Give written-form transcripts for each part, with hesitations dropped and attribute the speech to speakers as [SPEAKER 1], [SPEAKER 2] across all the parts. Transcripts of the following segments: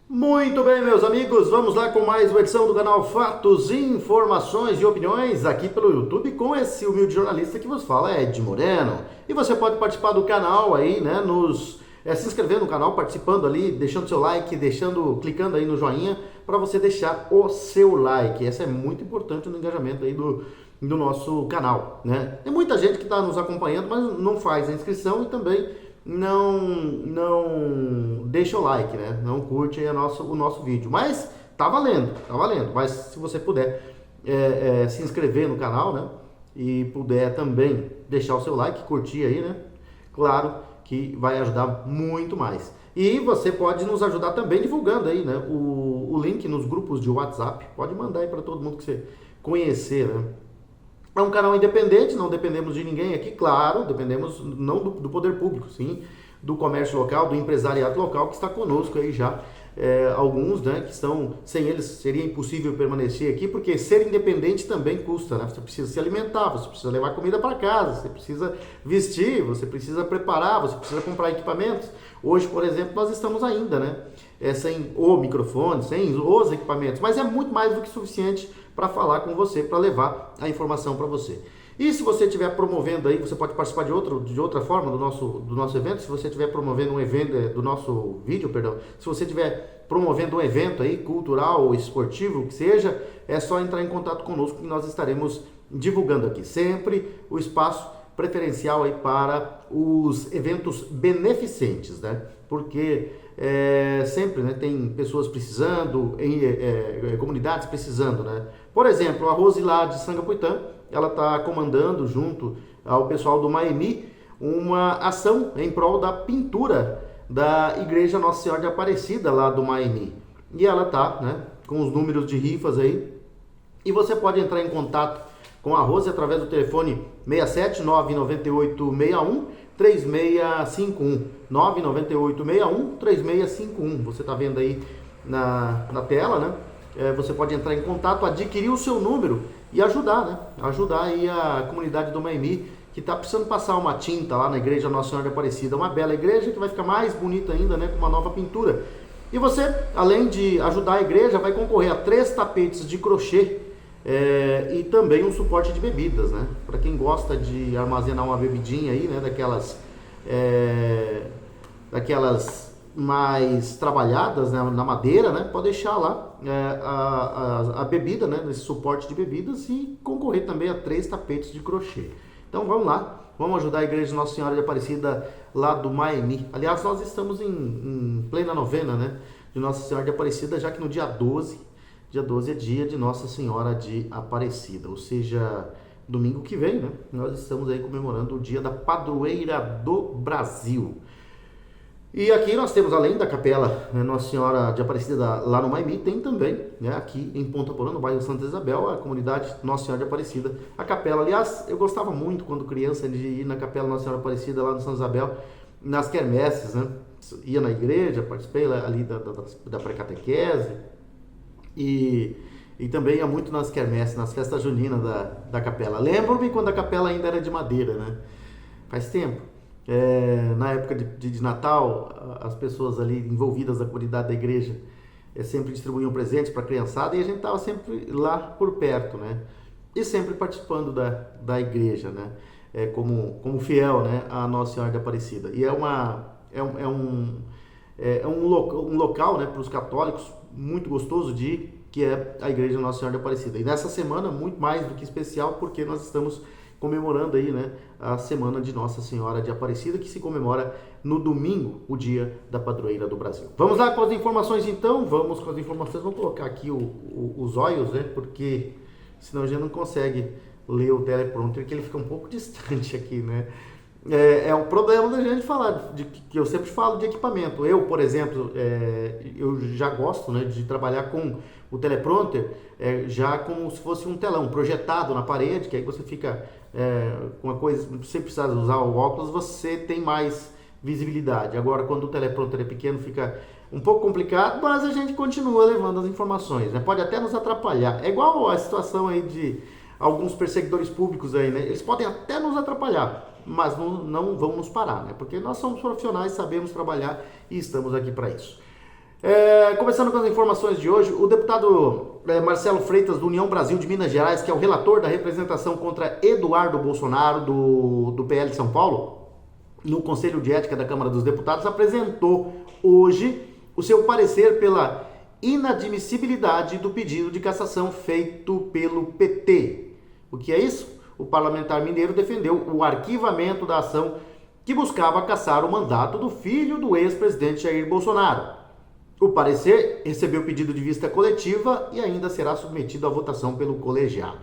[SPEAKER 1] Muito bem, meus amigos, vamos lá com mais uma edição do canal Fatos, Informações e Opiniões aqui pelo YouTube com esse humilde jornalista que vos fala, Ed Moreno. E você pode participar do canal aí, né, se inscrever no canal, participando ali, deixando seu like, clicando aí no joinha para você deixar o seu like. Essa é muito importante no engajamento aí do nosso canal, né? Tem muita gente que está nos acompanhando, mas não faz a inscrição e também não deixa o like, né? Não curte aí o nosso vídeo. Mas tá valendo. Mas se você puder se inscrever no canal, né? E puder também deixar o seu like, curtir aí, né? Claro que vai ajudar muito mais. E você pode nos ajudar também divulgando aí, né? O link nos grupos de WhatsApp. Pode mandar aí para todo mundo que você conhecer, né? É um canal independente, não dependemos de ninguém aqui, claro, dependemos não do poder público, sim, do comércio local, do empresariado local que está conosco aí já. Alguns, né, que estão, sem eles seria impossível permanecer aqui, porque ser independente também custa, né? Você precisa se alimentar, você precisa levar comida para casa, você precisa vestir, você precisa preparar, você precisa comprar equipamentos. Hoje, por exemplo, nós estamos ainda, né, sem o microfone, sem os equipamentos, mas é muito mais do que suficiente para falar com você, para levar a informação para você. E se você estiver promovendo aí, você pode participar de outra forma do nosso evento. Se você estiver promovendo um evento do nosso vídeo, perdão, se você estiver promovendo um evento aí, cultural ou esportivo, que seja, é só entrar em contato conosco que nós estaremos divulgando aqui. Sempre o espaço preferencial aí para os eventos beneficentes, né? Porque sempre, né, tem pessoas precisando, comunidades precisando, né? Por exemplo, a Rose lá de Sangapuitã, ela está comandando junto ao pessoal do Maemi uma ação em prol da pintura da Igreja Nossa Senhora de Aparecida lá do Maemi. E ela tá, né, com os números de rifas aí. E você pode entrar em contato com a Rose através do telefone 67 99861 3651 99861 3651. Você está vendo aí na tela, né? Você pode entrar em contato, adquirir o seu número e ajudar, né? Ajudar aí a comunidade do Maemi, que está precisando passar uma tinta lá na Igreja Nossa Senhora de Aparecida. Uma bela igreja que vai ficar mais bonita ainda, né? Com uma nova pintura. E você, além de ajudar a igreja, vai concorrer a 3 tapetes de crochê e também um suporte de bebidas, né? Para quem gosta de armazenar uma bebidinha aí, né? Daquelas mais trabalhadas, né, na madeira, né? Pode deixar lá a bebida, né? Nesse suporte de bebidas e concorrer também a 3 tapetes de crochê. Então vamos lá, vamos ajudar a Igreja Nossa Senhora de Aparecida lá do Maemi. Aliás, nós estamos em plena novena, né? De Nossa Senhora de Aparecida, já que no dia 12 é dia de Nossa Senhora de Aparecida, ou seja, domingo que vem, né? Nós estamos aí comemorando o dia da padroeira do Brasil. E aqui nós temos, além da capela, né, Nossa Senhora de Aparecida lá no Maemi, tem também, né, aqui em Ponta Porã, no bairro Santa Isabel, a comunidade Nossa Senhora de Aparecida. A capela, aliás, eu gostava muito quando criança de ir na capela Nossa Senhora de Aparecida lá no Santa Isabel, nas quermesses, né? Ia na igreja, participei ali da pré-catequese e também ia muito nas quermesses, nas festas juninas da capela. Lembro-me quando a capela ainda era de madeira, né? Faz tempo. Na época de Natal, as pessoas ali envolvidas da comunidade da igreja sempre distribuíam presentes para a criançada e a gente estava sempre lá por perto, né? E sempre participando da igreja, né? Como fiel, né? A Nossa Senhora de Aparecida. E é um local, né, para os católicos muito gostoso de ir, que é a Igreja Nossa Senhora de Aparecida. E nessa semana, muito mais do que especial, porque nós estamos comemorando aí, né, a semana de Nossa Senhora de Aparecida, que se comemora no domingo, o dia da padroeira do Brasil. Vamos lá com as informações então, vamos colocar aqui os olhos, né, porque senão a gente não consegue ler o teleprompter, que ele fica um pouco distante aqui, né. É um problema da gente falar, que eu sempre falo de equipamento. Eu, por exemplo, eu já gosto, né, de trabalhar com o teleprompter já como se fosse um telão projetado na parede, que aí você fica com a coisa, sem precisar usar o óculos, você tem mais visibilidade. Agora, quando o teleprompter é pequeno, fica um pouco complicado, mas a gente continua levando as informações, né? Pode até nos atrapalhar. É igual a situação aí de alguns perseguidores públicos aí, né? Eles podem até nos atrapalhar, mas não vão nos parar, né? Porque nós somos profissionais, sabemos trabalhar e estamos aqui para isso. Começando com as informações de hoje, o deputado Marcelo Freitas, do União Brasil de Minas Gerais, que é o relator da representação contra Eduardo Bolsonaro, do PL de São Paulo, no Conselho de Ética da Câmara dos Deputados, apresentou hoje o seu parecer pela inadmissibilidade do pedido de cassação feito pelo PT. O que é isso? O parlamentar mineiro defendeu o arquivamento da ação que buscava cassar o mandato do filho do ex-presidente Jair Bolsonaro. O parecer recebeu pedido de vista coletiva e ainda será submetido à votação pelo colegiado.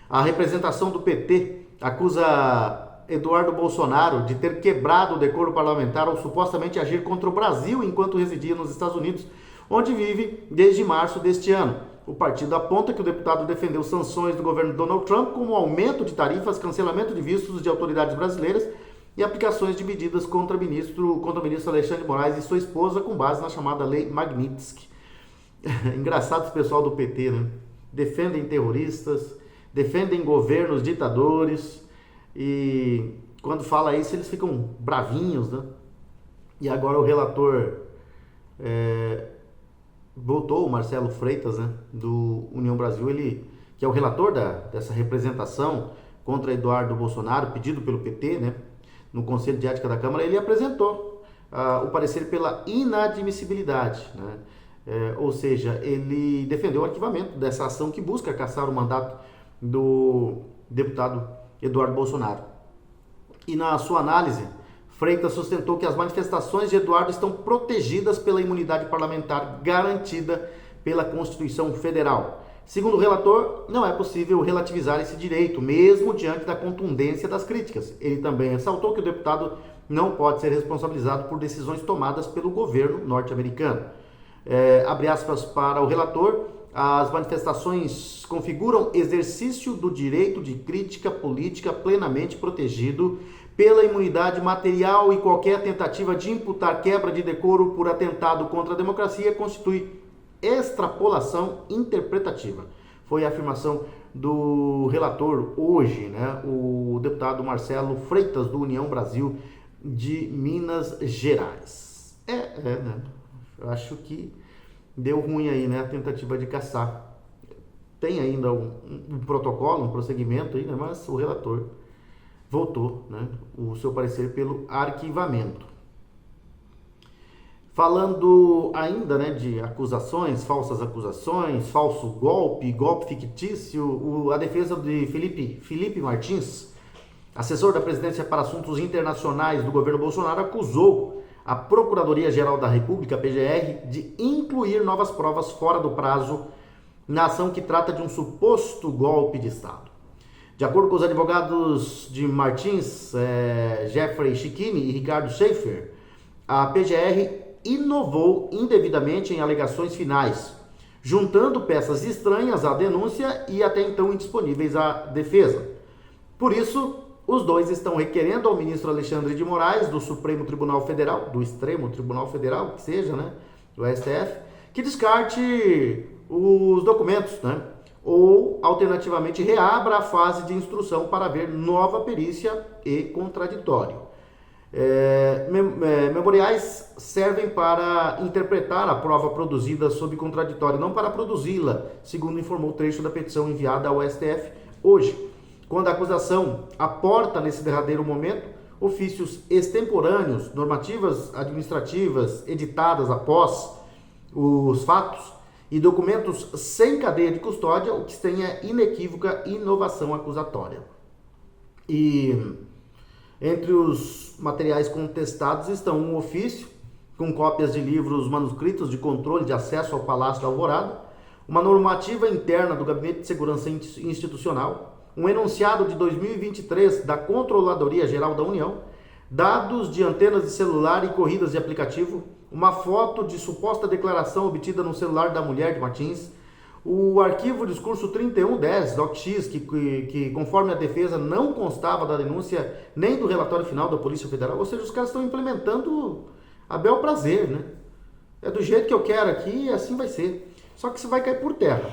[SPEAKER 1] A representação do PT acusa Eduardo Bolsonaro de ter quebrado o decoro parlamentar ao supostamente agir contra o Brasil enquanto residia nos Estados Unidos, onde vive desde março deste ano. O partido aponta que o deputado defendeu sanções do governo Donald Trump, como aumento de tarifas, cancelamento de vistos de autoridades brasileiras e aplicações de medidas contra o ministro Alexandre de Moraes e sua esposa, com base na chamada Lei Magnitsky. Engraçado esse pessoal do PT, né? Defendem terroristas, defendem governos ditadores, e quando fala isso eles ficam bravinhos, né? E agora o relator voltou, o Marcelo Freitas, né, do União Brasil, ele que é o relator dessa representação contra Eduardo Bolsonaro, pedido pelo PT, né, no Conselho de Ética da Câmara, ele apresentou o parecer pela inadmissibilidade, né? Ou seja, ele defendeu o arquivamento dessa ação que busca cassar o mandato do deputado Eduardo Bolsonaro. E na sua análise, Freitas sustentou que as manifestações de Eduardo estão protegidas pela imunidade parlamentar garantida pela Constituição Federal. Segundo o relator, não é possível relativizar esse direito, mesmo diante da contundência das críticas. Ele também ressaltou que o deputado não pode ser responsabilizado por decisões tomadas pelo governo norte-americano. Abre aspas para o relator, as manifestações configuram exercício do direito de crítica política plenamente protegido pela imunidade material e qualquer tentativa de imputar quebra de decoro por atentado contra a democracia constitui extrapolação interpretativa. Foi a afirmação do relator hoje, né, o deputado Marcelo Freitas, do União Brasil de Minas Gerais. Né? Eu acho que deu ruim aí, né, a tentativa de caçar. Tem ainda um protocolo, um prosseguimento aí, né, mas o relator votou, né, o seu parecer pelo arquivamento. Falando ainda, né, de acusações, falsas acusações, falso golpe fictício, a defesa de Felipe Martins, assessor da presidência para assuntos internacionais do governo Bolsonaro, acusou a Procuradoria-Geral da República, PGR, de incluir novas provas fora do prazo na ação que trata de um suposto golpe de Estado. De acordo com os advogados de Martins, Jeffrey Schickini e Ricardo Schaefer, a PGR inovou indevidamente em alegações finais, juntando peças estranhas à denúncia e até então indisponíveis à defesa. Por isso, os dois estão requerendo ao ministro Alexandre de Moraes, do Supremo Tribunal Federal, do Extremo Tribunal Federal, que seja, né, do STF, que descarte os documentos, né, ou, alternativamente, reabra a fase de instrução para haver nova perícia e contraditório. Memoriais servem para interpretar a prova produzida sob contraditório, não para produzi-la, segundo informou o trecho da petição enviada ao STF hoje, quando a acusação aporta nesse derradeiro momento ofícios extemporâneos, normativas administrativas editadas após os fatos e documentos sem cadeia de custódia, o que tem é inequívoca inovação acusatória. E entre os materiais contestados estão um ofício com cópias de livros manuscritos de controle de acesso ao Palácio da Alvorada, uma normativa interna do Gabinete de Segurança Institucional, um enunciado de 2023 da Controladoria Geral da União, dados de antenas de celular e corridas de aplicativo, uma foto de suposta declaração obtida no celular da mulher de Martins, o arquivo discurso 3110, DocX, que conforme a defesa não constava da denúncia nem do relatório final da Polícia Federal, ou seja, os caras estão implementando a bel prazer, né? É do jeito que eu quero aqui e assim vai ser. Só que isso vai cair por terra,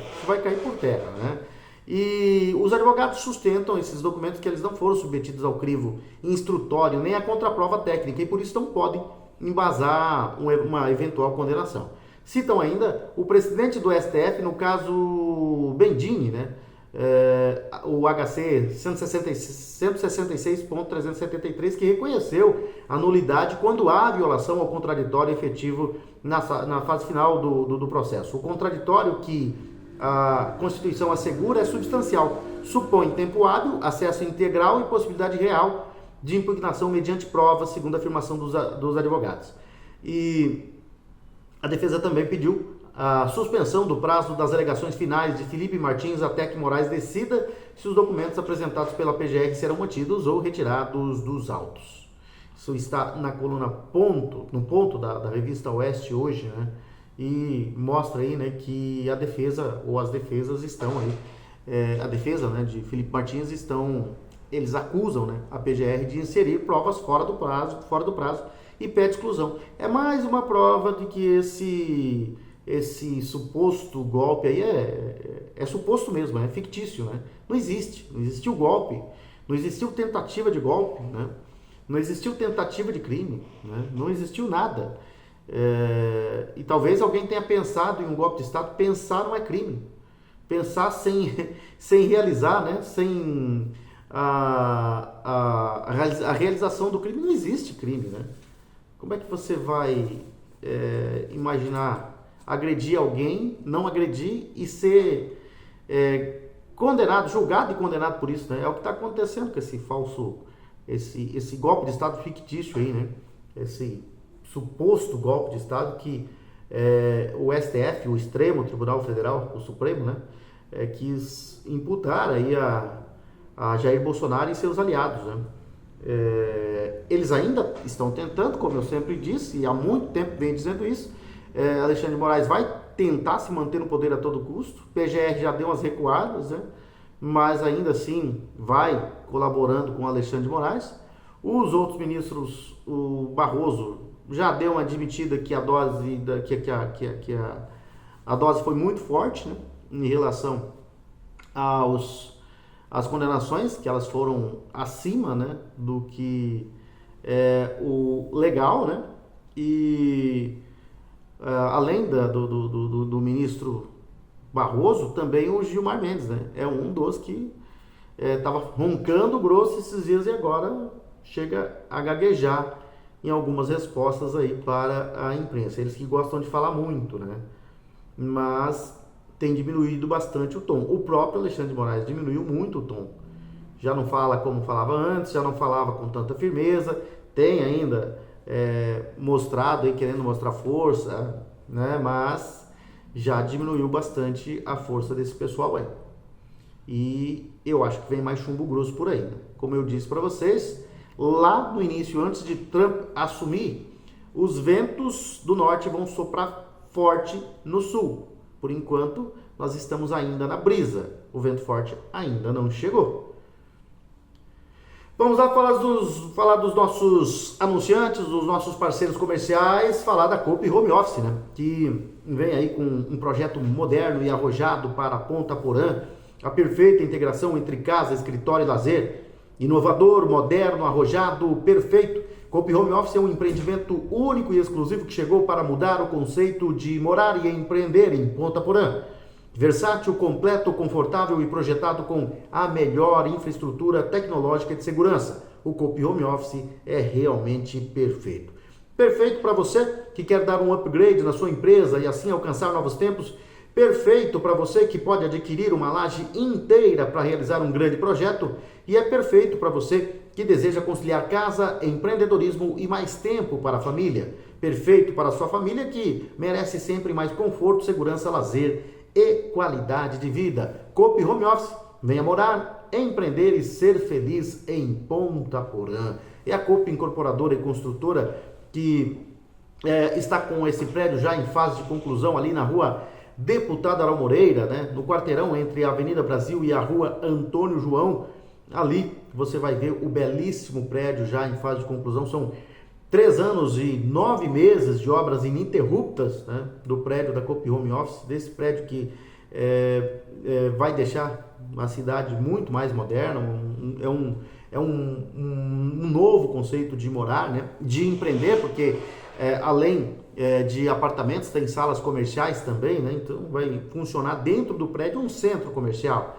[SPEAKER 1] né? E os advogados sustentam esses documentos que eles não foram submetidos ao crivo instrutório nem à contraprova técnica e por isso não podem embasar uma eventual condenação. Citam ainda o presidente do STF, no caso Bendini, né? O HC 166.373, que reconheceu a nulidade quando há violação ao contraditório efetivo na fase final do processo. O contraditório que a Constituição assegura é substancial, supõe tempo hábil, acesso integral e possibilidade real de impugnação mediante provas, segundo a afirmação dos advogados. E a defesa também pediu a suspensão do prazo das alegações finais de Felipe Martins até que Moraes decida se os documentos apresentados pela PGR serão mantidos ou retirados dos autos. Isso está na coluna no ponto da revista Oeste hoje, né? E mostra aí, né, que a defesa ou as defesas estão aí, a defesa, né, de Felipe Martins eles acusam, né, a PGR de inserir provas fora do prazo e pede exclusão. É mais uma prova de que esse suposto golpe aí é suposto mesmo, é fictício, né? Não existiu golpe, não existiu tentativa de golpe, né? Não existiu tentativa de crime, né? Não existiu nada. E talvez alguém tenha pensado em um golpe de Estado. Pensar não é crime. Pensar sem realizar, né? Sem a realização do crime, não existe crime, né? Como é que você vai imaginar agredir alguém, não agredir e ser condenado, julgado e condenado por isso, né? É o que está acontecendo com esse golpe de Estado fictício aí, né? Esse suposto golpe de Estado que o STF, o Extremo Tribunal Federal, o Supremo, né? Quis imputar aí a Jair Bolsonaro e seus aliados, né? Eles ainda estão tentando, como eu sempre disse, e há muito tempo vem dizendo isso. Alexandre de Moraes vai tentar se manter no poder a todo custo. PGR já deu umas recuadas, né? Mas ainda assim vai colaborando com Alexandre de Moraes. Os outros ministros, o Barroso já deu uma admitida que a dose a dose foi muito forte, né, em relação às condenações, que elas foram acima, né, do que o legal, né? E além do ministro Barroso, também o Gilmar Mendes, né? É um dos que estava roncando grosso esses dias e agora chega a gaguejar em algumas respostas aí para a imprensa. Eles que gostam de falar muito, né? Mas tem diminuído bastante o tom. O próprio Alexandre de Moraes diminuiu muito o tom. Já não fala como falava antes, já não falava com tanta firmeza, tem ainda mostrado aí, querendo mostrar força, né? Mas já diminuiu bastante a força desse pessoal aí. E eu acho que vem mais chumbo grosso por aí, né? Como eu disse para vocês, lá no início, antes de Trump assumir, os ventos do norte vão soprar forte no sul. Por enquanto, nós estamos ainda na brisa. O vento forte ainda não chegou. Vamos lá falar dos nossos anunciantes, dos nossos parceiros comerciais, falar da Coop Home Office, né? Que vem aí com um projeto moderno e arrojado para Ponta Porã, a perfeita integração entre casa, escritório e lazer. Inovador, moderno, arrojado, perfeito. Coop Home Office é um empreendimento único e exclusivo que chegou para mudar o conceito de morar e empreender em Ponta Porã. Versátil, completo, confortável e projetado com a melhor infraestrutura tecnológica e de segurança. O Coop Home Office é realmente perfeito. Perfeito para você que quer dar um upgrade na sua empresa e assim alcançar novos tempos. Perfeito para você que pode adquirir uma laje inteira para realizar um grande projeto. E é perfeito para você que deseja conciliar casa, empreendedorismo e mais tempo para a família. Perfeito para a sua família que merece sempre mais conforto, segurança, lazer e qualidade de vida. Coop Home Office, venha morar, empreender e ser feliz em Ponta Porã. É a Coop Incorporadora e Construtora que está com esse prédio já em fase de conclusão ali na rua Deputado Aral Moreira, né? No quarteirão entre a Avenida Brasil e a rua Antônio João. Ali você vai ver o belíssimo prédio já em fase de conclusão. São 3 anos e 9 meses de obras ininterruptas, né, do prédio da Coop Home Office, desse prédio que vai deixar a cidade muito mais moderna. É um novo conceito de morar, né, de empreender, porque além de apartamentos, tem salas comerciais também, né? Então vai funcionar dentro do prédio um centro comercial.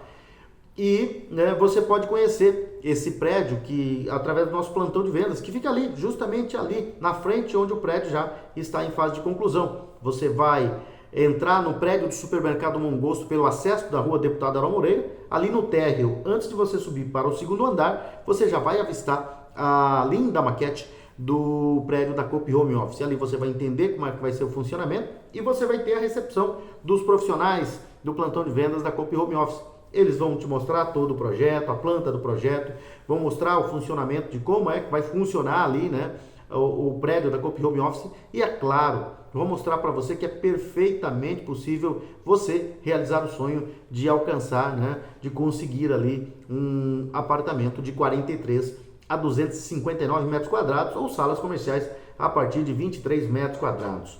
[SPEAKER 1] E né, você pode conhecer esse prédio que através do nosso plantão de vendas, que fica ali, justamente ali, na frente onde o prédio já está em fase de conclusão. Você vai entrar no prédio do supermercado Mongosto pelo acesso da rua Deputado Aron Moreira, ali no térreo, antes de você subir para o segundo andar, você já vai avistar a linda maquete do prédio da Coop Home Office. Ali você vai entender como é que vai ser o funcionamento e você vai ter a recepção dos profissionais do plantão de vendas da Coop Home Office. Eles vão te mostrar todo o projeto, a planta do projeto, vão mostrar o funcionamento de como é que vai funcionar ali, né, o prédio da Coop Home Office e, é claro, vão mostrar para você que é perfeitamente possível você realizar o sonho de alcançar, né, de conseguir ali um apartamento de 43 a 259 metros quadrados ou salas comerciais a partir de 23 metros quadrados.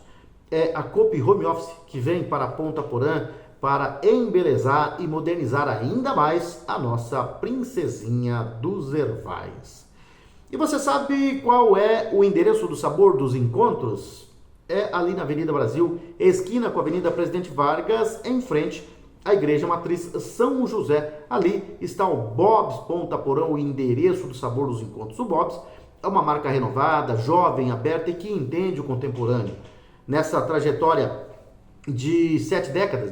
[SPEAKER 1] É a Coop Home Office que vem para Ponta Porã para embelezar e modernizar ainda mais a nossa princesinha dos Ervais. E você sabe qual é o endereço do Sabor dos Encontros? É ali na Avenida Brasil, esquina com a Avenida Presidente Vargas, em frente à Igreja Matriz São José. Ali está o Bob's Ponta Porã, o endereço do Sabor dos Encontros. O Bob's é uma marca renovada, jovem, aberta e que entende o contemporâneo. Nessa trajetória de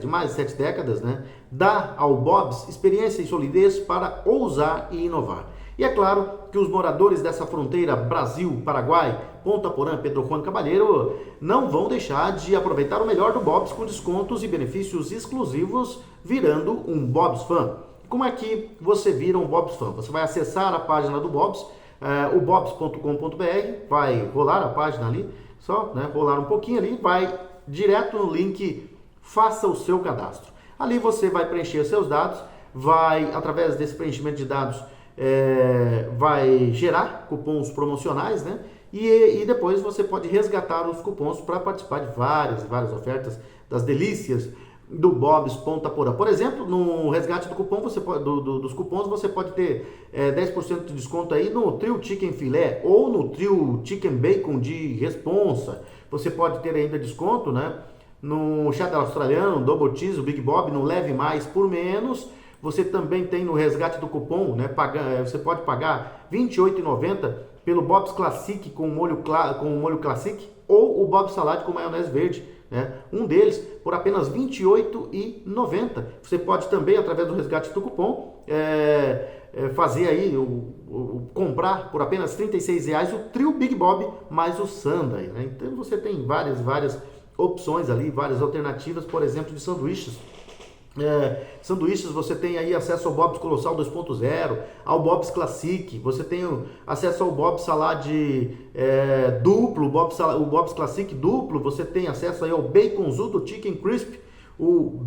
[SPEAKER 1] mais de 7 décadas, né, dá ao Bob's experiência e solidez para ousar e inovar. E é claro que os moradores dessa fronteira Brasil-Paraguai, Ponta Porã, Pedro Juan Caballero, não vão deixar de aproveitar o melhor do Bob's com descontos e benefícios exclusivos, virando um Bob's Fan. Como é que você vira um Bob's Fan? Você vai acessar a página do Bob's, o bobs.com.br, vai rolar a página ali, só né, rolar um pouquinho ali, vai direto no link Faça o seu cadastro. Ali você vai preencher seus dados, vai, através desse preenchimento de dados, vai gerar cupons promocionais, né? E depois você pode resgatar os cupons para participar de várias ofertas das delícias do Bob's Ponta Porã. Por exemplo, no resgate do cupom, dos cupons, você pode ter 10% de desconto aí no Trio Chicken Filé ou no Trio Chicken Bacon de Responsa. Você pode ter ainda desconto, né, no Cheddar Australiano, Double Cheese, o Big Bob, no Leve Mais por Menos. Você também tem no resgate do cupom, né, você pode pagar R$ 28,90 pelo Bob's Classic com molho Classic ou o Bob's Salad com maionese verde. Né? Um deles por apenas R$ 28,90. Você pode também, através do resgate do cupom, fazer aí, comprar por apenas R$ 36,00 o Trio Big Bob mais o Sundae. Né? Então você tem várias opções ali, várias alternativas, por exemplo, de sanduíches. Sanduíches, você tem aí acesso ao Bob's Colossal 2.0, ao Bob's Classic, você tem acesso ao Bob's Salad duplo, o Bob's Classic duplo, você tem acesso aí ao Baconzudo Chicken Crisp, o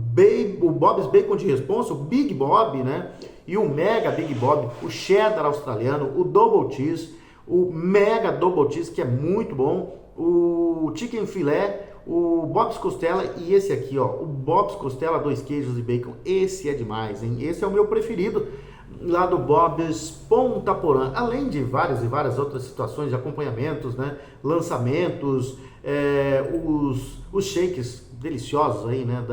[SPEAKER 1] Bob's Bacon de Responsa, o Big Bob, né? E o Mega Big Bob, o Cheddar Australiano, o Double Cheese, o Mega Double Cheese, que é muito bom, o Chicken Filé, o Bob's Costela e esse aqui, ó, o Bob's Costela 2 queijos e bacon. Esse é demais, hein? Esse é o meu preferido lá do Bob's Ponta Porã, além de várias outras situações de acompanhamentos, né? Lançamentos, os shakes deliciosos aí, né?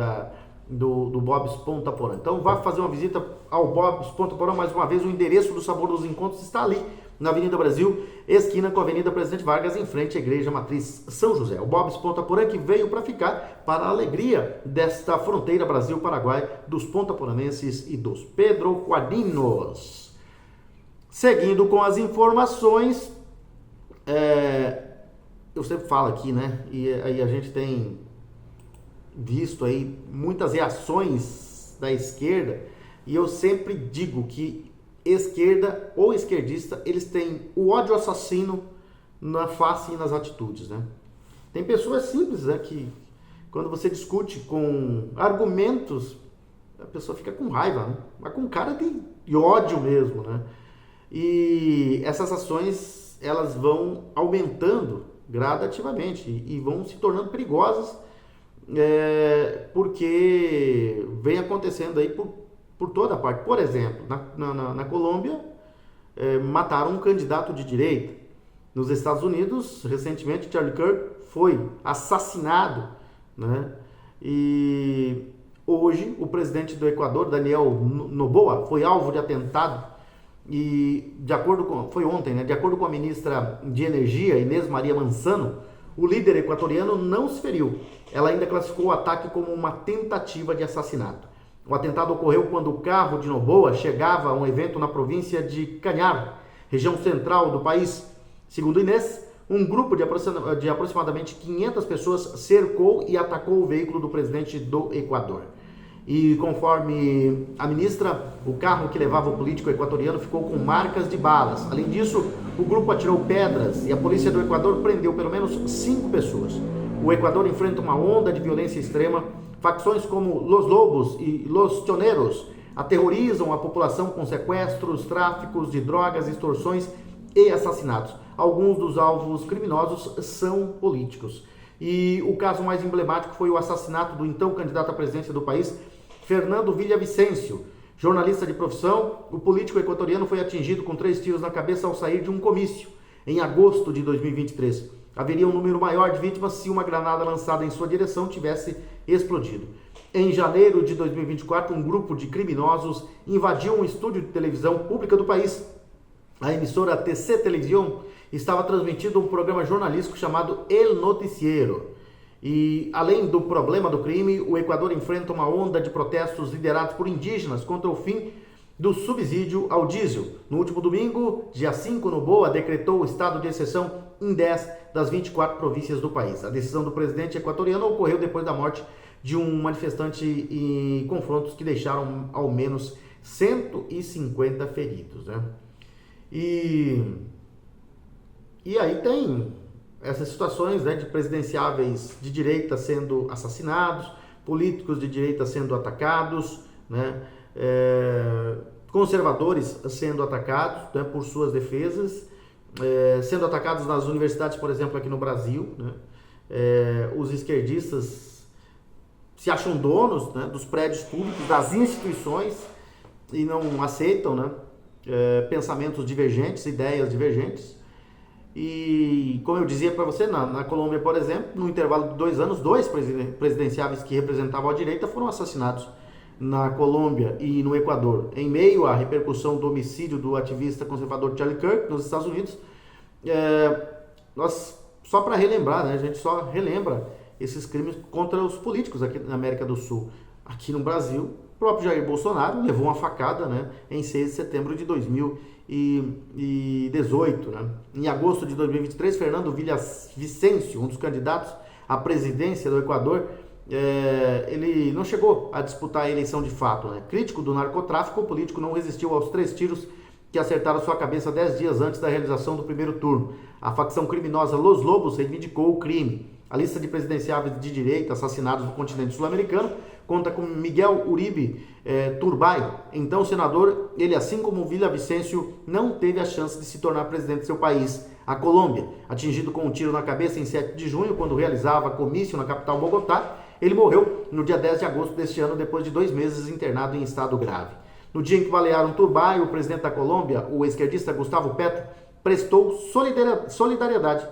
[SPEAKER 1] Do Bob's Ponta Porã. Então vá fazer uma visita ao Bob's Ponta Porã mais uma vez. O endereço do Sabor dos Encontros está ali na Avenida Brasil, esquina com a Avenida Presidente Vargas, em frente à Igreja Matriz São José. O Bob's Ponta Porã que veio para ficar, para a alegria desta fronteira Brasil-Paraguai, dos pontaporanenses e dos pedroquadinos. Seguindo com as informações, eu sempre falo aqui, né? E aí a gente tem visto aí muitas reações da esquerda, e eu sempre digo que esquerda ou esquerdista, eles têm o ódio assassino na face e nas atitudes, né? Tem pessoas simples, né, que quando você discute com argumentos, a pessoa fica com raiva, né? Mas com cara de ódio mesmo, né? E essas ações, elas vão aumentando gradativamente e vão se tornando perigosas, porque vem acontecendo aí por toda parte. Por exemplo, na Colômbia, mataram um candidato de direita. Nos Estados Unidos, recentemente, Charlie Kirk foi assassinado, né? E hoje o presidente do Equador, Daniel Noboa, foi alvo de atentado e foi ontem, né? De acordo com a ministra de Energia, Inês Maria Mansano, o líder equatoriano não se feriu. Ela ainda classificou o ataque como uma tentativa de assassinato. O atentado ocorreu quando o carro de Noboa chegava a um evento na província de Cañar, região central do país. Segundo Inês, um grupo de aproximadamente 500 pessoas cercou e atacou o veículo do presidente do Equador. E conforme a ministra, o carro que levava o político equatoriano ficou com marcas de balas. Além disso, o grupo atirou pedras e a polícia do Equador prendeu pelo menos 5 pessoas. O Equador enfrenta uma onda de violência extrema. Facções como Los Lobos e Los Choneros aterrorizam a população com sequestros, tráficos de drogas, extorsões e assassinatos. Alguns dos alvos criminosos são políticos. E o caso mais emblemático foi o assassinato do então candidato à presidência do país, Fernando Villavicencio. Jornalista de profissão, o político equatoriano foi atingido com 3 tiros na cabeça ao sair de um comício, em agosto de 2023. Haveria um número maior de vítimas se uma granada lançada em sua direção tivesse explodido. Em janeiro de 2024, um grupo de criminosos invadiu um estúdio de televisão pública do país. A emissora TC Televisión estava transmitindo um programa jornalístico chamado El Noticiero. E, além do problema do crime, o Equador enfrenta uma onda de protestos liderados por indígenas contra o fim do subsídio ao diesel. No último domingo, dia 5, Noboa decretou o estado de exceção em 10 das 24 províncias do país. A decisão do presidente equatoriano ocorreu depois da morte de um manifestante em confrontos que deixaram ao menos 150 feridos, né? E aí tem essas situações, né, de presidenciáveis de direita sendo assassinados, políticos de direita sendo atacados, né, conservadores sendo atacados, né, por suas defesas, sendo atacados nas universidades, por exemplo, aqui no Brasil, né, os esquerdistas se acham donos, né, dos prédios públicos, das instituições e não aceitam, né, pensamentos divergentes, ideias divergentes. E como eu dizia para você, na Colômbia, por exemplo, no intervalo de 2 anos, 2 presidenciáveis que representavam a direita foram assassinados na Colômbia e no Equador. Em meio à repercussão do homicídio do ativista conservador Charlie Kirk nos Estados Unidos, nós, só para relembrar, né, a gente só relembra esses crimes contra os políticos aqui na América do Sul. Aqui no Brasil, o próprio Jair Bolsonaro levou uma facada, né, em 6 de setembro de 2018. Né? Em agosto de 2023, Fernando Villavicencio, um dos candidatos à presidência do Equador, ele não chegou a disputar a eleição de fato. Né? Crítico do narcotráfico, o político não resistiu aos 3 tiros que acertaram sua cabeça 10 dias antes da realização do primeiro turno. A facção criminosa Los Lobos reivindicou o crime. A lista de presidenciáveis de direita assassinados no continente sul-americano conta com Miguel Uribe Turbay, então senador. Ele, assim como Villavicencio, não teve a chance de se tornar presidente de seu país, a Colômbia. Atingido com um tiro na cabeça em 7 de junho, quando realizava comício na capital Bogotá, ele morreu no dia 10 de agosto deste ano, depois de 2 meses internado em estado grave. No dia em que balearam Turbay, o presidente da Colômbia, o esquerdista Gustavo Petro, prestou solidariedade,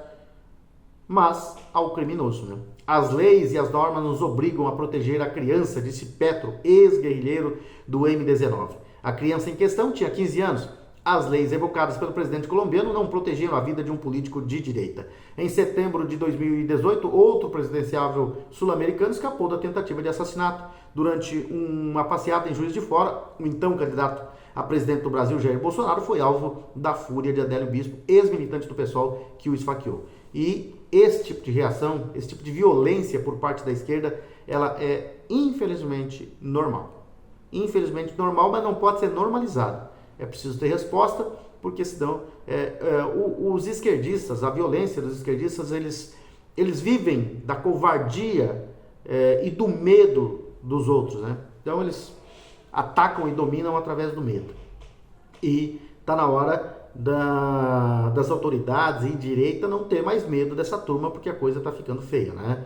[SPEAKER 1] mas ao criminoso. Né? As leis e as normas nos obrigam a proteger a criança, disse Petro, ex-guerrilheiro do M-19. A criança em questão tinha 15 anos. As leis evocadas pelo presidente colombiano não protegiam a vida de um político de direita. Em setembro de 2018, outro presidenciável sul-americano escapou da tentativa de assassinato. Durante uma passeata em Juiz de Fora, o então candidato a presidente do Brasil, Jair Bolsonaro, foi alvo da fúria de Adélio Bispo, ex-militante do PSOL, que o esfaqueou. E esse tipo de reação, esse tipo de violência por parte da esquerda, ela é infelizmente normal. Infelizmente normal, mas não pode ser normalizada. É preciso ter resposta, porque senão os esquerdistas, a violência dos esquerdistas, eles vivem da covardia e do medo dos outros, né? Então eles atacam e dominam através do medo. E está na hora das autoridades e direita não ter mais medo dessa turma, porque a coisa está ficando feia, né?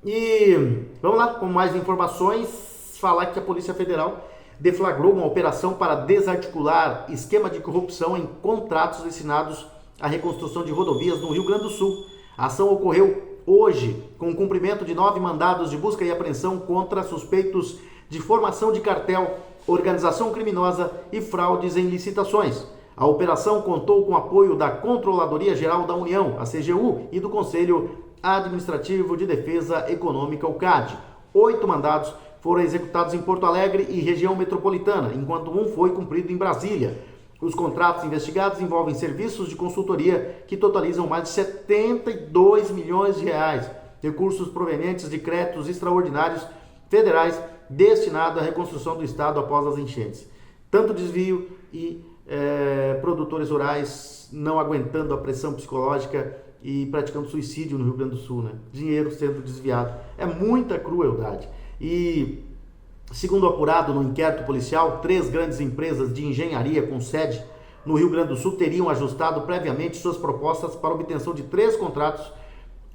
[SPEAKER 1] E vamos lá, com mais informações, falar que a Polícia Federal deflagrou uma operação para desarticular esquema de corrupção em contratos destinados à reconstrução de rodovias no Rio Grande do Sul. A ação ocorreu hoje, com o cumprimento de 9 mandados de busca e apreensão contra suspeitos de formação de cartel, organização criminosa e fraudes em licitações. A operação contou com o apoio da Controladoria Geral da União, a CGU, e do Conselho Administrativo de Defesa Econômica, o CAD. 8 mandados foram executados em Porto Alegre e região metropolitana, enquanto um foi cumprido em Brasília. Os contratos investigados envolvem serviços de consultoria que totalizam mais de 72 milhões de reais, recursos provenientes de créditos extraordinários federais destinados à reconstrução do Estado após as enchentes. Tanto desvio e produtores rurais não aguentando a pressão psicológica e praticando suicídio no Rio Grande do Sul, né? Dinheiro sendo desviado. É muita crueldade. E, segundo apurado no inquérito policial, 3 grandes empresas de engenharia com sede no Rio Grande do Sul teriam ajustado previamente suas propostas para obtenção de 3 contratos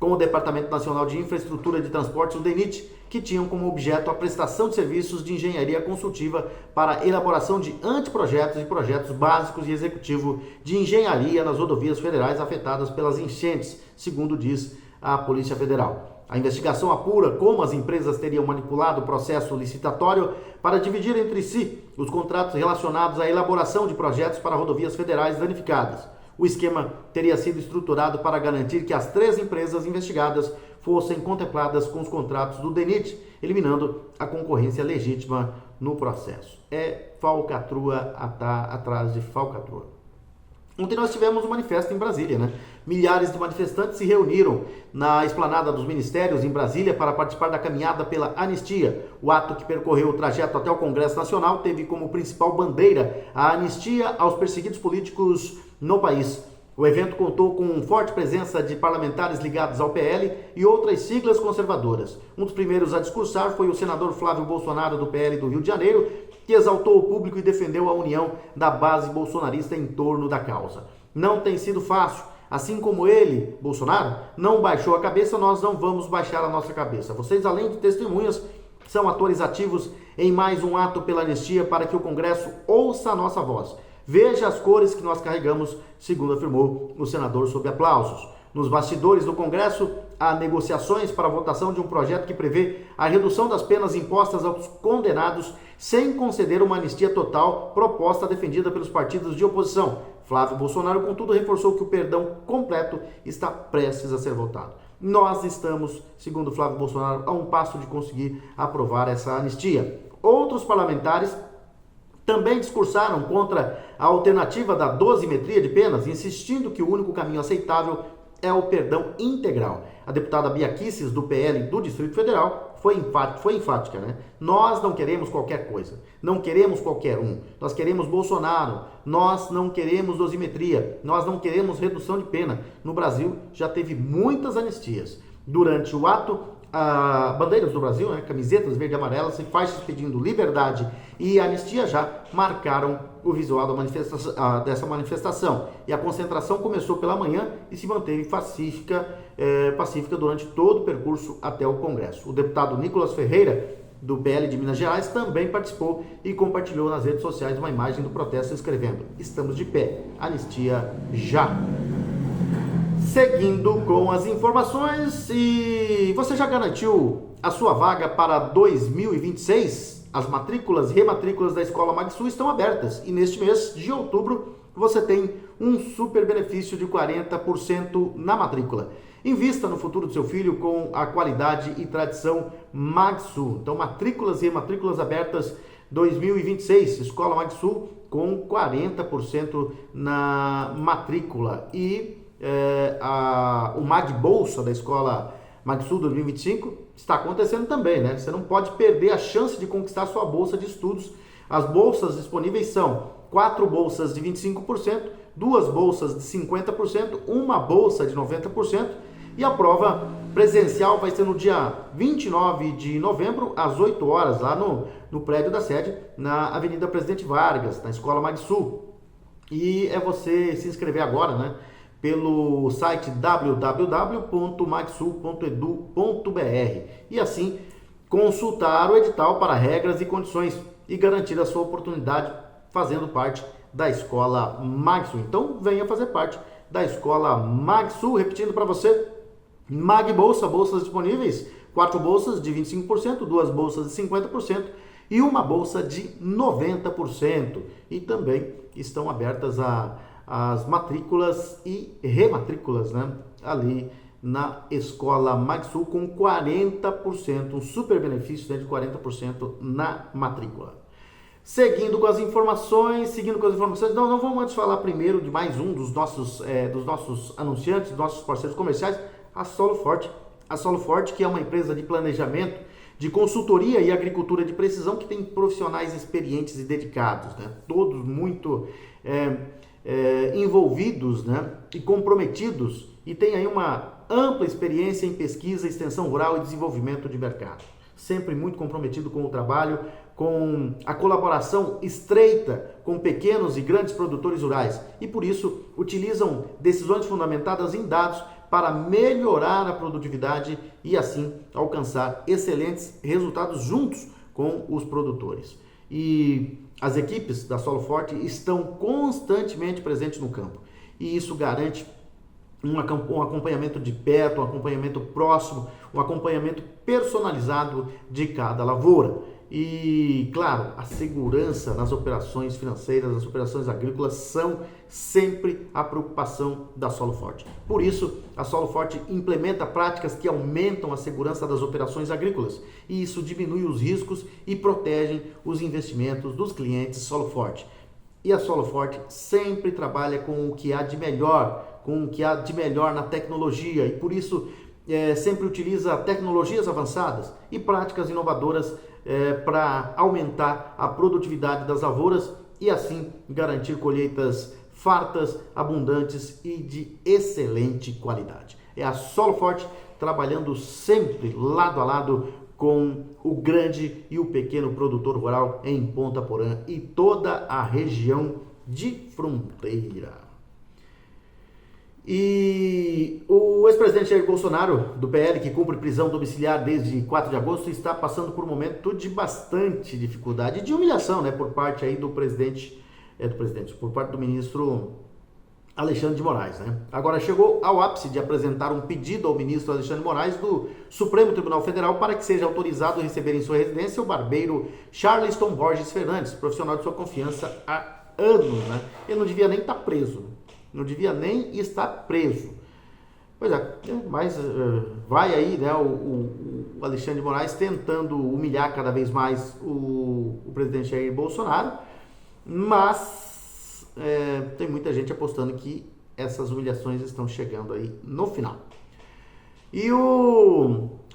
[SPEAKER 1] com o Departamento Nacional de Infraestrutura de Transportes, o DENIT, que tinham como objeto a prestação de serviços de engenharia consultiva para elaboração de anteprojetos e projetos básicos e executivo de engenharia nas rodovias federais afetadas pelas enchentes, segundo diz a Polícia Federal. A investigação apura como as empresas teriam manipulado o processo licitatório para dividir entre si os contratos relacionados à elaboração de projetos para rodovias federais danificadas. O esquema teria sido estruturado para garantir que as 3 empresas investigadas fossem contempladas com os contratos do DENIT, eliminando a concorrência legítima no processo. É falcatrua atrás de falcatrua. Ontem nós tivemos um manifesto em Brasília, né? Milhares de manifestantes se reuniram na esplanada dos ministérios em Brasília para participar da caminhada pela anistia. O ato, que percorreu o trajeto até o Congresso Nacional, teve como principal bandeira a anistia aos perseguidos políticos no país. O evento contou com forte presença de parlamentares ligados ao PL e outras siglas conservadoras. Um dos primeiros a discursar foi o senador Flávio Bolsonaro, do PL do Rio de Janeiro, que exaltou o público e defendeu a união da base bolsonarista em torno da causa. Não tem sido fácil. Assim como ele, Bolsonaro, não baixou a cabeça, nós não vamos baixar a nossa cabeça. Vocês, além de testemunhas, são atores ativos em mais um ato pela anistia para que o Congresso ouça a nossa voz. Veja as cores que nós carregamos, segundo afirmou o senador sob aplausos. Nos bastidores do Congresso, há negociações para a votação de um projeto que prevê a redução das penas impostas aos condenados sem conceder uma anistia total, proposta defendida pelos partidos de oposição. Flávio Bolsonaro, contudo, reforçou que o perdão completo está prestes a ser votado. Nós estamos, segundo Flávio Bolsonaro, a um passo de conseguir aprovar essa anistia. Outros parlamentares também discursaram contra a alternativa da dosimetria de penas, insistindo que o único caminho aceitável é o perdão integral. A deputada Bia Kicis, do PL do Distrito Federal, foi enfática, né? Nós não queremos qualquer coisa, não queremos qualquer um, nós queremos Bolsonaro, nós não queremos dosimetria, nós não queremos redução de pena. No Brasil já teve muitas anistias. Durante o ato, bandeiras do Brasil, né, camisetas verde e amarelas e faixas pedindo liberdade e anistia já marcaram o visual dessa manifestação. E a concentração começou pela manhã e se manteve pacífica durante todo o percurso até o Congresso. O deputado Nicolas Ferreira, do PL de Minas Gerais, também participou e compartilhou nas redes sociais uma imagem do protesto escrevendo: "Estamos de pé, anistia já". Seguindo com as informações, e você já garantiu a sua vaga para 2026? As matrículas e rematrículas da Escola MagSul estão abertas e neste mês de outubro você tem um super benefício de 40% na matrícula. Invista no futuro do seu filho com a qualidade e tradição MagSul. Então, matrículas e rematrículas abertas 2026, Escola MagSul com 40% na matrícula. E o Mag Bolsa da Escola MagSul 2025 está acontecendo também, né? Você não pode perder a chance de conquistar sua bolsa de estudos. As bolsas disponíveis são 4 bolsas de 25%, 2 bolsas de 50%, uma bolsa de 90%, e a prova presencial vai ser no dia 29 de novembro, às 8 horas, lá no prédio da sede, na Avenida Presidente Vargas, na Escola MagSul. E é você se inscrever agora, né? Pelo site www.magsul.edu.br e assim consultar o edital para regras e condições e garantir a sua oportunidade fazendo parte da Escola MagSul. Então venha fazer parte da Escola MagSul. Repetindo para você, Mag Bolsa, bolsas disponíveis, 4 bolsas de 25%, 2 bolsas de 50% e uma bolsa de 90%. E também estão abertas as matrículas e rematrículas, né? Ali na Escola Magsul com 40%, um super benefício, né, de 40% na matrícula. Seguindo com as informações, não vamos antes falar primeiro de mais um dos nossos anunciantes, dos nossos parceiros comerciais, a Solo Forte. A Solo Forte, que é uma empresa de planejamento, de consultoria e agricultura de precisão, que tem profissionais experientes e dedicados, né? Todos muito envolvidos, né? E comprometidos, e tem aí uma ampla experiência em pesquisa, extensão rural e desenvolvimento de mercado. Sempre muito comprometido com o trabalho, com a colaboração estreita com pequenos e grandes produtores rurais, e por isso utilizam decisões fundamentadas em dados para melhorar a produtividade e assim alcançar excelentes resultados juntos com os produtores. E as equipes da Solo Forte estão constantemente presentes no campo, e isso garante um acompanhamento de perto, um acompanhamento próximo, um acompanhamento personalizado de cada lavoura. E, claro, a segurança nas operações financeiras, nas operações agrícolas são sempre a preocupação da Solo Forte. Por isso, a Solo Forte implementa práticas que aumentam a segurança das operações agrícolas, e isso diminui os riscos e protege os investimentos dos clientes Solo Forte. E a Solo Forte sempre trabalha com o que há de melhor, na tecnologia, e por isso sempre utiliza tecnologias avançadas e práticas inovadoras para aumentar a produtividade das lavouras e assim garantir colheitas fartas, abundantes e de excelente qualidade. É a Solo Forte trabalhando sempre lado a lado com o grande e o pequeno produtor rural em Ponta Porã e toda a região de fronteira. E o ex-presidente Jair Bolsonaro, do PL, que cumpre prisão domiciliar desde 4 de agosto, está passando por um momento de bastante dificuldade, de humilhação, né, por parte aí por parte do ministro Alexandre de Moraes, né? Agora chegou ao ápice de apresentar um pedido ao ministro Alexandre de Moraes do Supremo Tribunal Federal para que seja autorizado a receber em sua residência o barbeiro Charleston Borges Fernandes, profissional de sua confiança há anos, né? Ele não devia nem estar preso. Pois é, mas vai aí, né, o Alexandre de Moraes tentando humilhar cada vez mais o presidente Jair Bolsonaro, mas tem muita gente apostando que essas humilhações estão chegando aí no final. E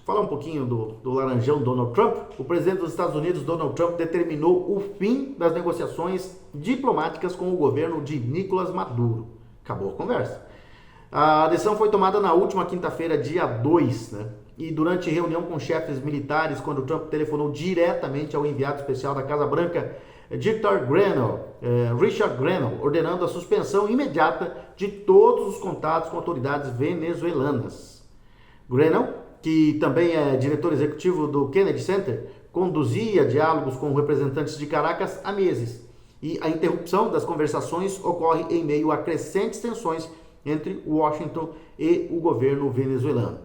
[SPEAKER 1] falar um pouquinho do laranjão Donald Trump. O presidente dos Estados Unidos, Donald Trump, determinou o fim das negociações diplomáticas com o governo de Nicolás Maduro. Acabou a conversa. A decisão foi tomada na última quinta-feira, dia 2, né? E durante reunião com chefes militares, quando Trump telefonou diretamente ao enviado especial da Casa Branca, Richard Grenell, ordenando a suspensão imediata de todos os contatos com autoridades venezuelanas. Grenell, que também é diretor executivo do Kennedy Center, conduzia diálogos com representantes de Caracas há meses. E a interrupção das conversações ocorre em meio a crescentes tensões entre Washington e o governo venezuelano.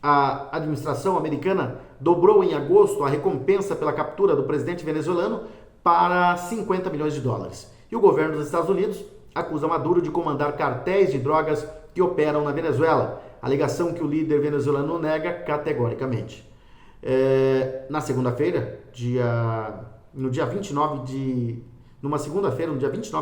[SPEAKER 1] A administração americana dobrou em agosto a recompensa pela captura do presidente venezuelano para 50 milhões de dólares. E o governo dos Estados Unidos acusa Maduro de comandar cartéis de drogas que operam na Venezuela, alegação que o líder venezuelano nega categoricamente. Na segunda-feira, no dia 29 de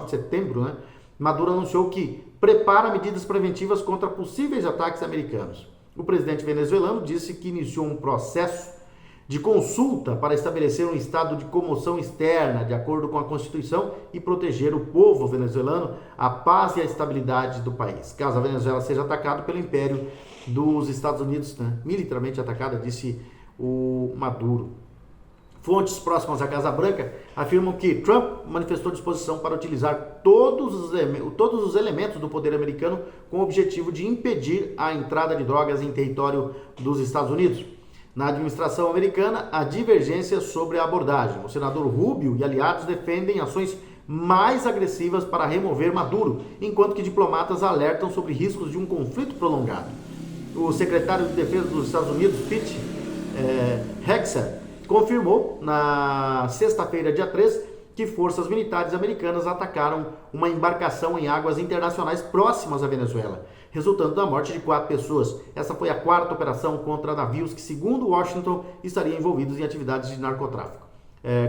[SPEAKER 1] setembro, né, Maduro anunciou que prepara medidas preventivas contra possíveis ataques americanos. O presidente venezuelano disse que iniciou um processo de consulta para estabelecer um estado de comoção externa, de acordo com a Constituição, e proteger o povo venezuelano, a paz e a estabilidade do país. Caso a Venezuela seja atacada pelo Império dos Estados Unidos, né, militarmente atacada, disse o Maduro. Fontes próximas à Casa Branca afirmam que Trump manifestou disposição para utilizar todos os elementos do poder americano com o objetivo de impedir a entrada de drogas em território dos Estados Unidos. Na administração americana, há divergências sobre a abordagem. O senador Rubio e aliados defendem ações mais agressivas para remover Maduro, enquanto que diplomatas alertam sobre riscos de um conflito prolongado. o secretário de Defesa dos Estados Unidos, Pete Hegseth, confirmou na sexta-feira, dia 3, que forças militares americanas atacaram uma embarcação em águas internacionais próximas à Venezuela, resultando na morte de 4 pessoas. Essa foi a 4ª operação contra navios que, segundo Washington, estariam envolvidos em atividades de narcotráfico.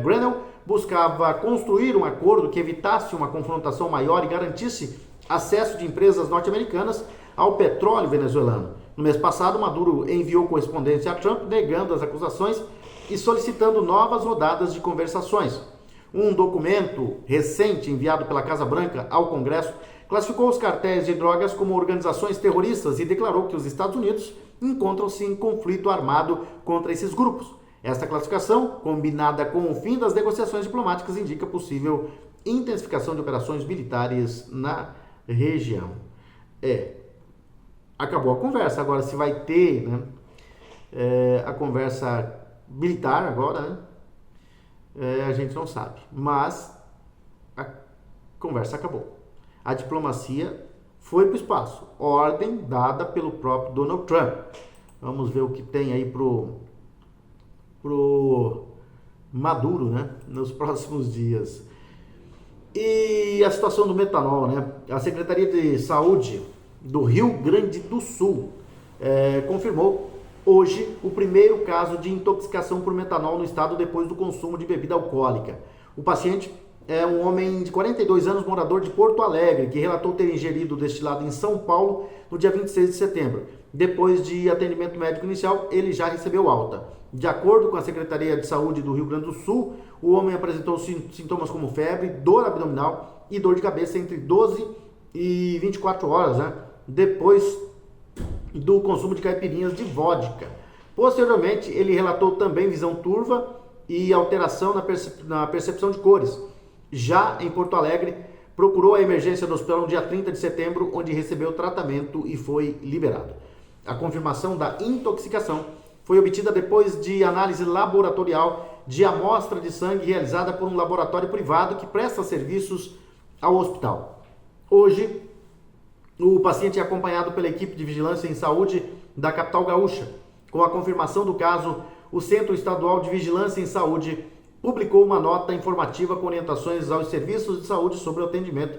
[SPEAKER 1] Grenell buscava construir um acordo que evitasse uma confrontação maior e garantisse acesso de empresas norte-americanas ao petróleo venezuelano. No mês passado, Maduro enviou correspondência a Trump negando as acusações e solicitando novas rodadas de conversações. Um documento recente enviado pela Casa Branca ao Congresso classificou os cartéis de drogas como organizações terroristas e declarou que os Estados Unidos encontram-se em conflito armado contra esses grupos. Esta classificação, combinada com o fim das negociações diplomáticas, indica possível intensificação de operações militares na região. Acabou a conversa. Agora, se vai ter, né, a conversa militar agora, né, a gente não sabe. Mas a conversa acabou. A diplomacia foi para o espaço. Ordem dada pelo próprio Donald Trump. Vamos ver o que tem aí pro Maduro, né, nos próximos dias. E a situação do metanol, né? A Secretaria de Saúde do Rio Grande do Sul confirmou hoje o primeiro caso de intoxicação por metanol no estado depois do consumo de bebida alcoólica. O paciente é um homem de 42 anos, morador de Porto Alegre, que relatou ter ingerido o destilado em São Paulo no dia 26 de setembro. Depois de atendimento médico inicial, ele já recebeu alta. De acordo com a Secretaria de Saúde do Rio Grande do Sul, o homem apresentou sintomas como febre, dor abdominal e dor de cabeça entre 12 e 24 horas, né, depois do consumo de caipirinhas de vodka. Posteriormente, ele relatou também visão turva e alteração na percepção de cores. Já em Porto Alegre, procurou a emergência do hospital no dia 30 de setembro, onde recebeu tratamento e foi liberado. A confirmação da intoxicação foi obtida depois de análise laboratorial de amostra de sangue realizada por um laboratório privado que presta serviços ao hospital. Hoje, o paciente é acompanhado pela equipe de vigilância em saúde da capital gaúcha. Com a confirmação do caso, o Centro Estadual de Vigilância em Saúde publicou uma nota informativa com orientações aos serviços de saúde sobre o atendimento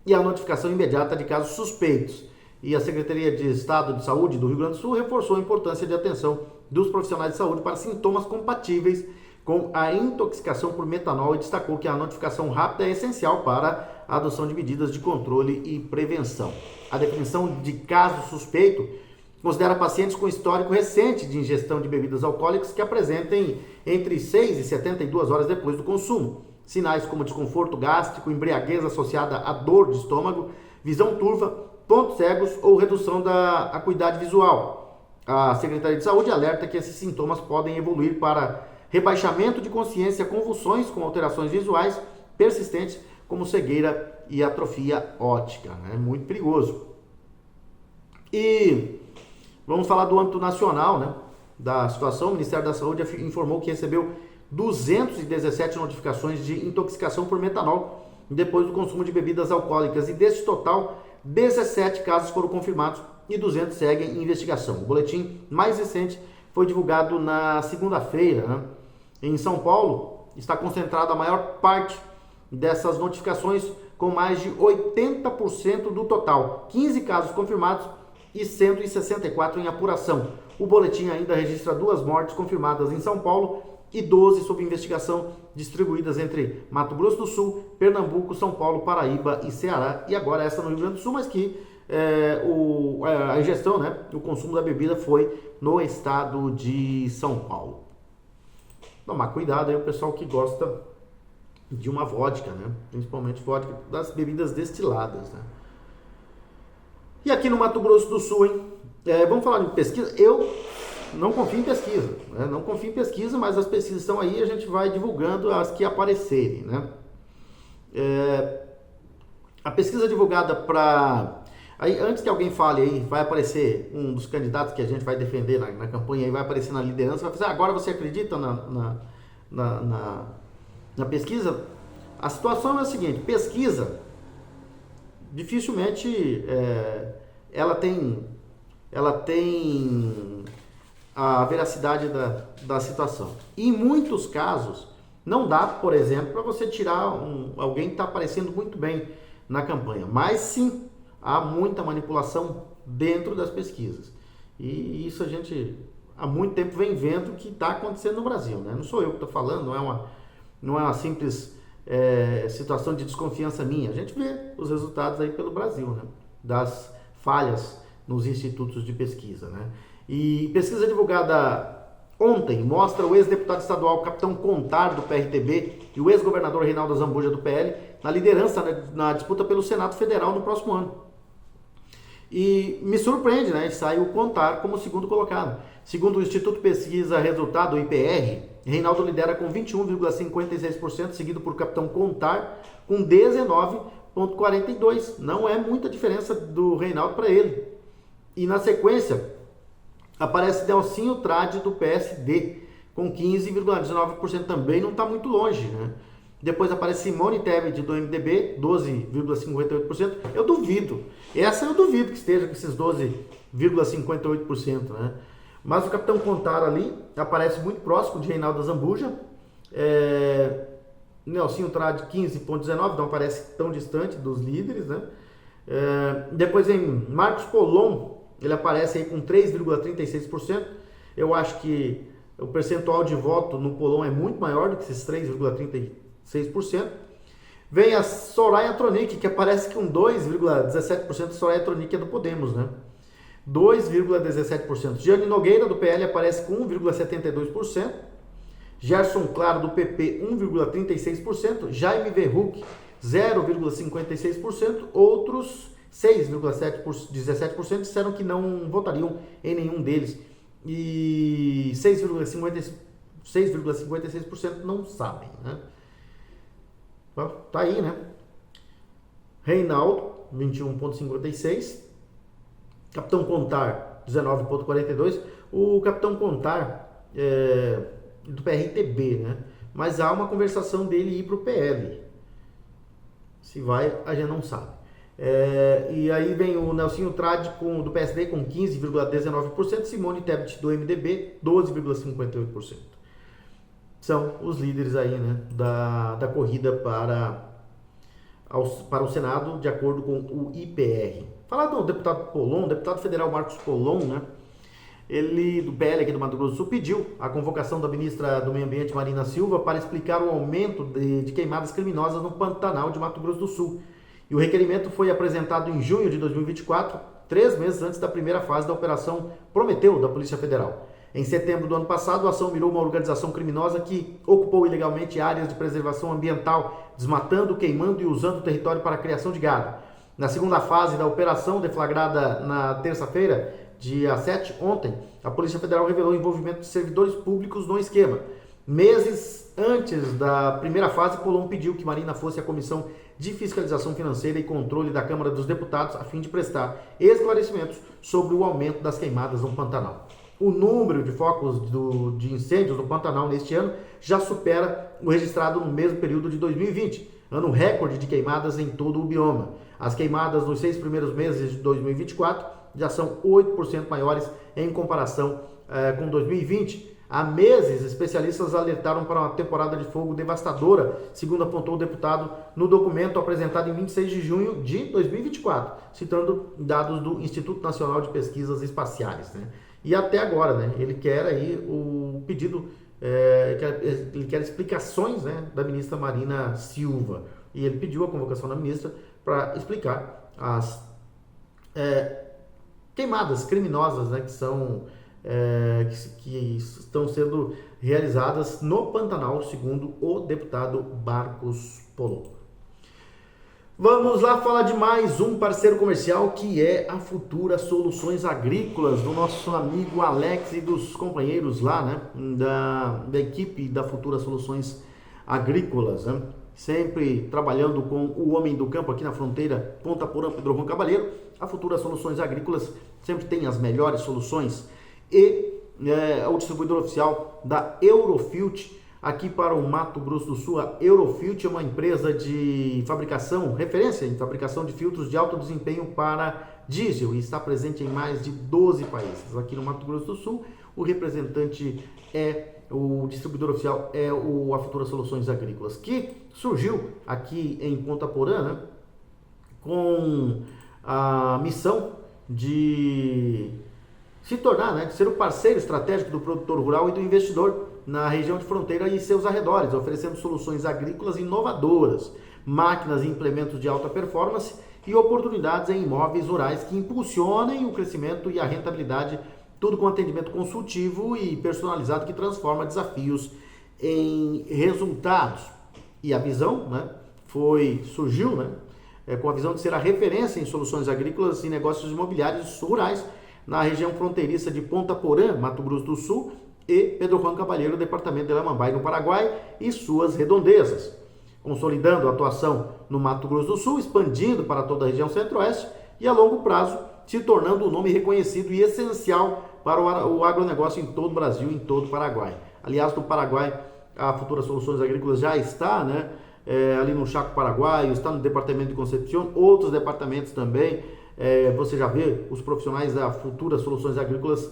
[SPEAKER 1] e a notificação imediata de casos suspeitos. E a Secretaria de Estado de Saúde do Rio Grande do Sul reforçou a importância de atenção dos profissionais de saúde para sintomas compatíveis com a intoxicação por metanol e destacou que a notificação rápida é essencial para a adoção de medidas de controle e prevenção. A definição de caso suspeito considera pacientes com histórico recente de ingestão de bebidas alcoólicas que apresentem entre 6 e 72 horas depois do consumo sinais como desconforto gástrico, embriaguez associada a dor de estômago, visão turva, pontos cegos ou redução da acuidade visual. A Secretaria de Saúde alerta que esses sintomas podem evoluir para rebaixamento de consciência, convulsões com alterações visuais persistentes, como cegueira e atrofia óptica. É muito perigoso. E vamos falar do âmbito nacional, né, da situação. O Ministério da Saúde informou que recebeu 217 notificações de intoxicação por metanol depois do consumo de bebidas alcoólicas, e desse total, 17 casos foram confirmados e 200 seguem em investigação. O boletim mais recente foi divulgado na segunda-feira, né? Em São Paulo está concentrada a maior parte dessas notificações, com mais de 80% do total, 15 casos confirmados e 164 em apuração. O boletim ainda registra 2 mortes confirmadas em São Paulo e 12 sob investigação, distribuídas entre Mato Grosso do Sul, Pernambuco, São Paulo, Paraíba e Ceará, e agora essa no Rio Grande do Sul, mas que a ingestão, né, o consumo da bebida foi no estado de São Paulo. Tomar cuidado aí o pessoal que gosta de uma vodka, né, principalmente vodka das bebidas destiladas, né. E aqui no Mato Grosso do Sul, hein, vamos falar de pesquisa. Eu não confio em pesquisa, né? Não confio em pesquisa, mas as pesquisas estão aí, a gente vai divulgando as que aparecerem, né? A pesquisa divulgada para... Aí, antes que alguém fale aí, vai aparecer um dos candidatos que a gente vai defender na campanha, aí vai aparecer na liderança, vai fazer, agora você acredita na pesquisa? A situação é a seguinte: pesquisa, dificilmente ela tem ela tem a veracidade da situação. E em muitos casos, não dá, por exemplo, para você tirar alguém que está aparecendo muito bem na campanha, mas sim, há muita manipulação dentro das pesquisas. E isso a gente há muito tempo vem vendo que está acontecendo no Brasil, né? Não sou eu que estou falando, não é uma simples situação de desconfiança minha. A gente vê os resultados aí pelo Brasil, né? Das falhas nos institutos de pesquisa, né? E pesquisa divulgada ontem mostra o ex-deputado estadual Capitão Contar, do PRTB, e o ex-governador Reinaldo Azambuja, do PL, na liderança na disputa pelo Senado Federal no próximo ano. E me surpreende, né? Sai o Contar como segundo colocado. Segundo o Instituto Pesquisa Resultado, o IPR, Reinaldo lidera com 21,56%, seguido por Capitão Contar com 19,42%. Não é muita diferença do Reinaldo para ele. E na sequência, aparece Delcinho Trade, do PSD, com 15,19%, também não está muito longe, né? Depois aparece Simone Tebet, do MDB, 12,58%. Eu duvido, essa eu duvido que esteja com esses 12,58%, né? Mas o Capitão Contar ali aparece muito próximo de Reinaldo Azambuja. Nelsinho Trade, 15,19%, não parece tão distante dos líderes, né? Depois vem Marcos Polon, ele aparece aí com 3,36%. Eu acho que o percentual de voto no Polon é muito maior do que esses 3,36%. Vem a Soraya Tronic, que aparece com 2,17%. Soraya Tronic é do Podemos, né? 2,17%. Gianni Nogueira, do PL, aparece com 1,72%. Gerson Claro, do PP, 1,36%. Jaime Verruc, 0,56%. Outros 6,17% disseram que não votariam em nenhum deles. E 6,56% não sabem, né? Tá aí, né? Reinaldo, 21,56%. Capitão Contar, 19,42%. O Capitão Contar do PRTB, né? Mas há uma conversação dele ir para o PL. Se vai, a gente não sabe. E aí vem o Nelsinho Trade do PSD com 15,19%, Simone Tebet, do MDB, 12,58%. São os líderes aí, né, da corrida para o Senado, de acordo com o IPR. Falar do deputado Polon, deputado federal Marcos Polon, né? Ele, do PL aqui do Mato Grosso do Sul, pediu a convocação da ministra do Meio Ambiente, Marina Silva, para explicar o aumento de queimadas criminosas no Pantanal de Mato Grosso do Sul. E o requerimento foi apresentado em junho de 2024, 3 meses antes da primeira fase da Operação Prometeu da Polícia Federal. Em setembro do ano passado, a ação mirou uma organização criminosa que ocupou ilegalmente áreas de preservação ambiental, desmatando, queimando e usando o território para a criação de gado. Na segunda fase da operação, deflagrada na terça-feira, dia 7, ontem, a Polícia Federal revelou o envolvimento de servidores públicos no esquema. Meses antes da primeira fase, Polon pediu que Marina fosse à Comissão de Fiscalização Financeira e Controle da Câmara dos Deputados a fim de prestar esclarecimentos sobre o aumento das queimadas no Pantanal. O número de focos de incêndios no Pantanal neste ano já supera o registrado no mesmo período de 2020, ano recorde de queimadas em todo o bioma. As queimadas nos 6 primeiros meses de 2024 já são 8% maiores em comparação com 2020. Há meses, especialistas alertaram para uma temporada de fogo devastadora, segundo apontou o deputado no documento apresentado em 26 de junho de 2024, citando dados do Instituto Nacional de Pesquisas Espaciais, né? E até agora, né, ele quer aí o pedido, ele quer explicações, né, da ministra Marina Silva. E ele pediu a convocação da ministra para explicar as queimadas criminosas, né, que estão sendo realizadas no Pantanal, segundo o deputado Marcos Polon. Vamos lá falar de mais um parceiro comercial, que é a Futura Soluções Agrícolas, do nosso amigo Alex e dos companheiros lá, né, da equipe da Futura Soluções Agrícolas, né? Sempre trabalhando com o homem do campo aqui na fronteira Ponta Porã, Pedro Juan Cavalheiro. A Futura Soluções Agrícolas sempre tem as melhores soluções e é o distribuidor oficial da Eurofilt, Aqui para o Mato Grosso do Sul, a Eurofiltro é uma empresa de fabricação, referência em fabricação de filtros de alto desempenho para diesel e está presente em mais de 12 países. Aqui no Mato Grosso do Sul, o representante o distribuidor oficial é a Futura Soluções Agrícolas, que surgiu aqui em Ponta Porã, né, com a missão de se tornar, né, de ser o parceiro estratégico do produtor rural e do investidor na região de fronteira e seus arredores, oferecendo soluções agrícolas inovadoras, máquinas e implementos de alta performance e oportunidades em imóveis rurais que impulsionem o crescimento e a rentabilidade, tudo com atendimento consultivo e personalizado que transforma desafios em resultados. E a visão, né, surgiu, né, com a visão de ser a referência em soluções agrícolas e negócios imobiliários rurais na região fronteiriça de Ponta Porã, Mato Grosso do Sul, e Pedro Juan Cavalheiro, departamento de Lamambai, no Paraguai, e suas redondezas, consolidando a atuação no Mato Grosso do Sul, expandindo para toda a região centro-oeste e, a longo prazo, se tornando um nome reconhecido e essencial para o agronegócio em todo o Brasil e em todo o Paraguai. Aliás, no Paraguai, a Futura Soluções Agrícolas já está, né, ali no Chaco Paraguaio, está no departamento de Concepción, outros departamentos também. Você já vê os profissionais da Futura Soluções Agrícolas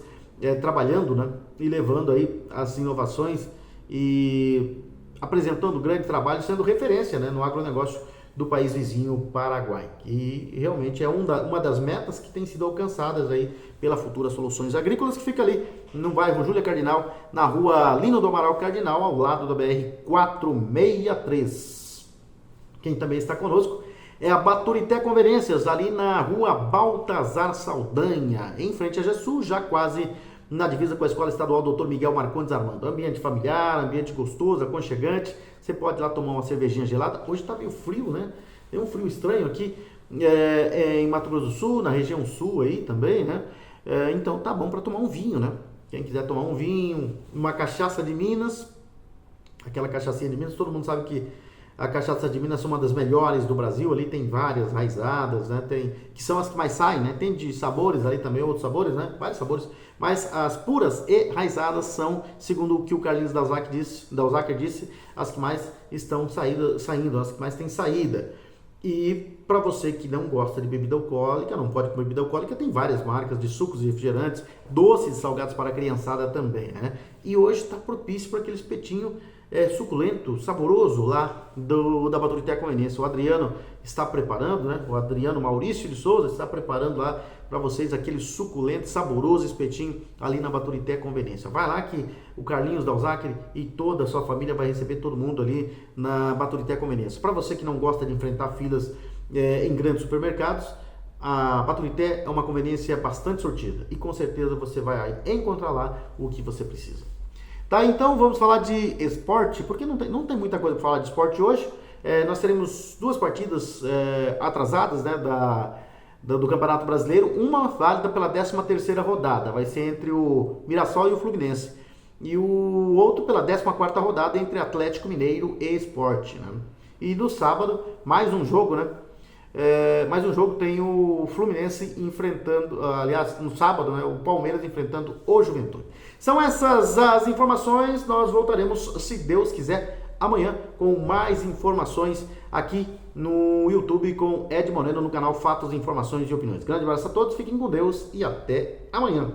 [SPEAKER 1] trabalhando, né, e levando aí as inovações e apresentando grande trabalho, sendo referência, né, no agronegócio do país vizinho Paraguai. E realmente é uma das metas que tem sido alcançadas aí pela Futura Soluções Agrícolas, que fica ali no bairro Júlia Cardinal, na rua Lino do Amaral Cardinal, ao lado da BR-463. Quem também está conosco é a Baturité Conveniências, ali na rua Baltazar Saldanha, em frente a Jessu, já quase na divisa com a Escola Estadual Dr. Miguel Marcondes Armando. Ambiente familiar, ambiente gostoso, aconchegante. Você pode ir lá tomar uma cervejinha gelada. Hoje está meio frio, né? Tem um frio estranho aqui em Mato Grosso do Sul, na região sul aí também, né? Então tá bom para tomar um vinho, né? Quem quiser tomar um vinho, uma cachaça de Minas, aquela cachaçinha de Minas, todo mundo sabe que a cachaça de Minas é uma das melhores do Brasil. Ali tem várias raizadas, né? Que são as que mais saem, né? Tem de sabores ali também, outros sabores, né? Vários sabores. Mas as puras e raizadas são, segundo o que o Carlinhos Dalzacker disse, as que mais estão saindo, as que mais têm saída. E para você que não gosta de bebida alcoólica, não pode comer bebida alcoólica, tem várias marcas de sucos e refrigerantes, doces e salgados para a criançada também, né? E hoje está propício para aquele espetinho suculento, saboroso lá da Baturité Conveniência. O Adriano está preparando, né? O Adriano Maurício de Souza está preparando lá para vocês aquele suculento, saboroso espetinho ali na Baturité Conveniência. Vai lá que o Carlinhos Dalzacker e toda a sua família vai receber todo mundo ali na Baturité Conveniência. Para você que não gosta de enfrentar filas em grandes supermercados, a Baturité é uma conveniência bastante sortida e com certeza você vai encontrar lá o que você precisa. Tá, então vamos falar de esporte, porque não tem muita coisa para falar de esporte hoje. Nós teremos duas partidas atrasadas, né, do Campeonato Brasileiro, uma válida pela 13ª rodada, vai ser entre o Mirassol e o Fluminense, e o outro pela 14ª rodada entre Atlético Mineiro e Sport, né? E no sábado, mais um jogo, né? Mais um jogo tem o Fluminense enfrentando, aliás, no sábado, né, o Palmeiras enfrentando o Juventude. São essas as informações, nós voltaremos, se Deus quiser, amanhã com mais informações aqui no YouTube com Ed Moreno no canal Fatos, Informações e Opiniões. Grande abraço a todos, fiquem com Deus e até amanhã.